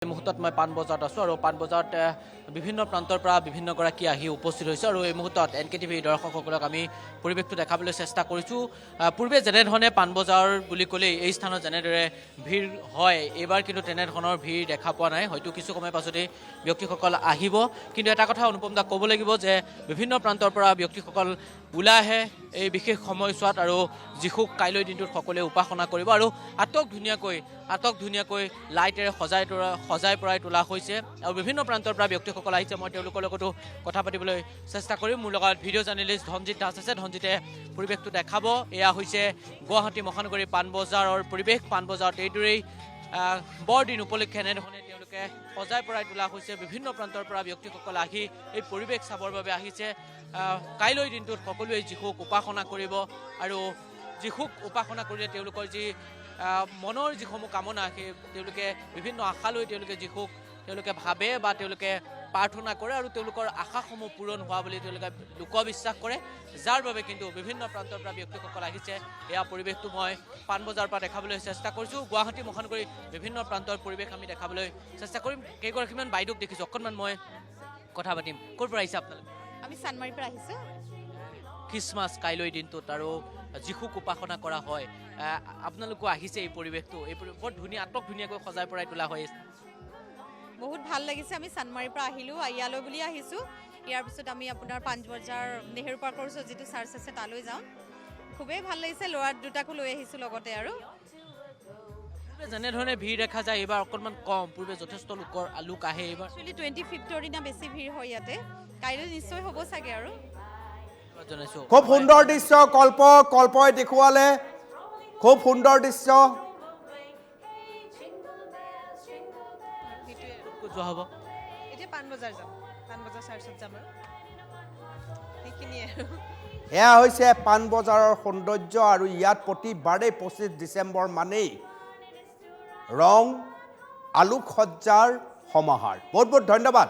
এই মুহূৰ্তত মই পাণবজাৰত আছোঁ আৰু পাণবজাৰত বিভিন্ন প্ৰান্তৰ পৰা বিভিন্নগৰাকী আহি উপস্থিত হৈছে আৰু এই মুহূৰ্তত NKTV দৰ্শকসকলক আমি পৰিৱেশটো দেখাবলৈ চেষ্টা কৰিছোঁ। পূৰ্বে যেনেধৰণে পাণবজাৰ বুলি ক'লেই এই স্থানত যেনেদৰে ভিৰ হয়, এইবাৰ কিন্তু তেনেধৰণৰ ভিৰ দেখা পোৱা নাই। হয়তো কিছু সময় পাছতেই ব্যক্তিসকল আহিব, কিন্তু এটা কথা অনুপম দা ক'ব লাগিব যে বিভিন্ন প্ৰান্তৰ পৰা ব্যক্তিসকল ওলাই আহে এই বিশেষ সময়ছোৱাত আৰু যীশুক কাইলৈ দিনটোত সকলোৱে উপাসনা কৰিব আৰু আটক ধুনীয়াকৈ লাইটেৰে সজাই পৰাই তোলা হৈছে আৰু বিভিন্ন প্ৰান্তৰ পৰা ব্যক্তিসকল আহিছে। মই তেওঁলোকৰ লগতো কথা পাতিবলৈ চেষ্টা কৰিম। মোৰ লগত ভিডিঅ' জাৰ্নেলিষ্ট ধনজিত দাস আছে। ধনজিতে পৰিৱেশটো দেখাব। এয়া হৈছে গুৱাহাটী মহানগৰী পাণবজাৰৰ পৰিৱেশ। পাণবজাৰত এইদৰেই বৰদিন উপলক্ষে এনেধৰণে তেওঁলোকে সজাই পৰাই তোলা হৈছে। বিভিন্ন প্ৰান্তৰ পৰা ব্যক্তিসকল আহি এই পৰিৱেশ চাবৰ বাবে আহিছে। কাইলৈ দিনটোত সকলোৱে যীশুক উপাসনা কৰিব আৰু যীশুক উপাসনা কৰিলে তেওঁলোকৰ যি মনৰ যিসমূহ কামনা সেই তেওঁলোকে বিভিন্ন আশা লৈ যীশুক ভাবে বা তেওঁলোকে প্ৰাৰ্থনা কৰে আৰু তেওঁলোকৰ আশাসমূহ পূৰণ হোৱা বুলি তেওঁলোকে লোকবিশ্বাস কৰে, যাৰ বাবে কিন্তু বিভিন্ন প্ৰান্তৰ পৰা ব্যক্তিসকল আহিছে। এয়া পৰিৱেশটো মই পাণবজাৰৰ পৰা দেখাবলৈ চেষ্টা কৰিছোঁ। গুৱাহাটী মহানগৰীৰ বিভিন্ন প্ৰান্তৰ পৰিৱেশ আমি দেখাবলৈ চেষ্টা কৰিম। কেইগৰাকীমান বাইদেউক দেখিছোঁ, অকণমান মই কথা পাতিম। ক'ৰ পৰা আহিছে আপোনালোকে? আমি চানমাৰীৰ পৰা আহিছোঁ। খ্ৰীষ্টমাছ কাইলৈ দিনটোত আৰু যীশুক উপাসনা কৰা হয়। আপোনালোকো আহিছে এই পৰিৱেশটো, বৰ ধুনীয়াকৈ সজাই পৰাই তোলা হয়। বহুত ভাল লাগিছে। আমি চানমাৰীৰ পৰা আহিলোঁ, ইয়ালৈ বুলি আহিছোঁ। ইয়াৰ পিছত আমি আপোনাৰ পাণবজাৰ নেহেৰু পাৰ্কৰ ওচৰত যিটো চাৰ্চ আছে তালৈ যাওঁ। খুবেই ভাল লাগিছে। ল'ৰা দুটাকো লৈ আহিছোঁ লগতে। আৰু যেনেধৰণে ভিৰ দেখা যায় এইবাৰ অকণমান কম, পূৰ্বে যথেষ্ট লোক আহে। এইবাৰ একচুৱেলি 25ৰ দিনা বেছি ভিৰ হয় ইয়াতে। কাইলৈ নিশ্চয় হ'ব চাগে। আৰু খুব সুন্দৰ দৃশ্য কল্পই দেখুৱালে, খুব সুন্দৰ দৃশ্য। যোৱা হ'ব এতিয়া পাণবজাৰ যাম, পাণবজাৰ চাৰ্চত যাম আৰু সেইখিনিয়ে। এয়া হৈছে পাণবজাৰৰ সৌন্দৰ্য আৰু ইয়াত প্ৰতিবাৰে 25 ডিচেম্বৰ মানেই ৰং আলোকসজ্জাৰ সমাহাৰ। বহুত বহুত ধন্যবাদ।